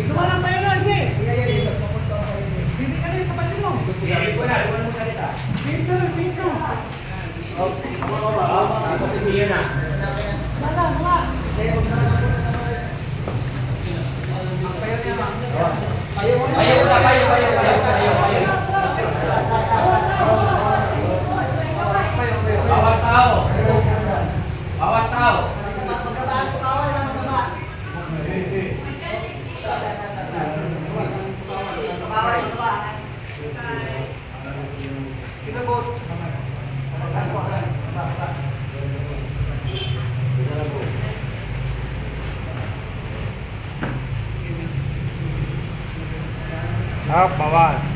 Lumalang kayo na, hindi. Hindi ka rin sa pati mo. Hindi ko na, lumalang mo kalita. Dito, dito. Hindi na. Wala, wala. Bawat tao. Bawat tao. Bawal.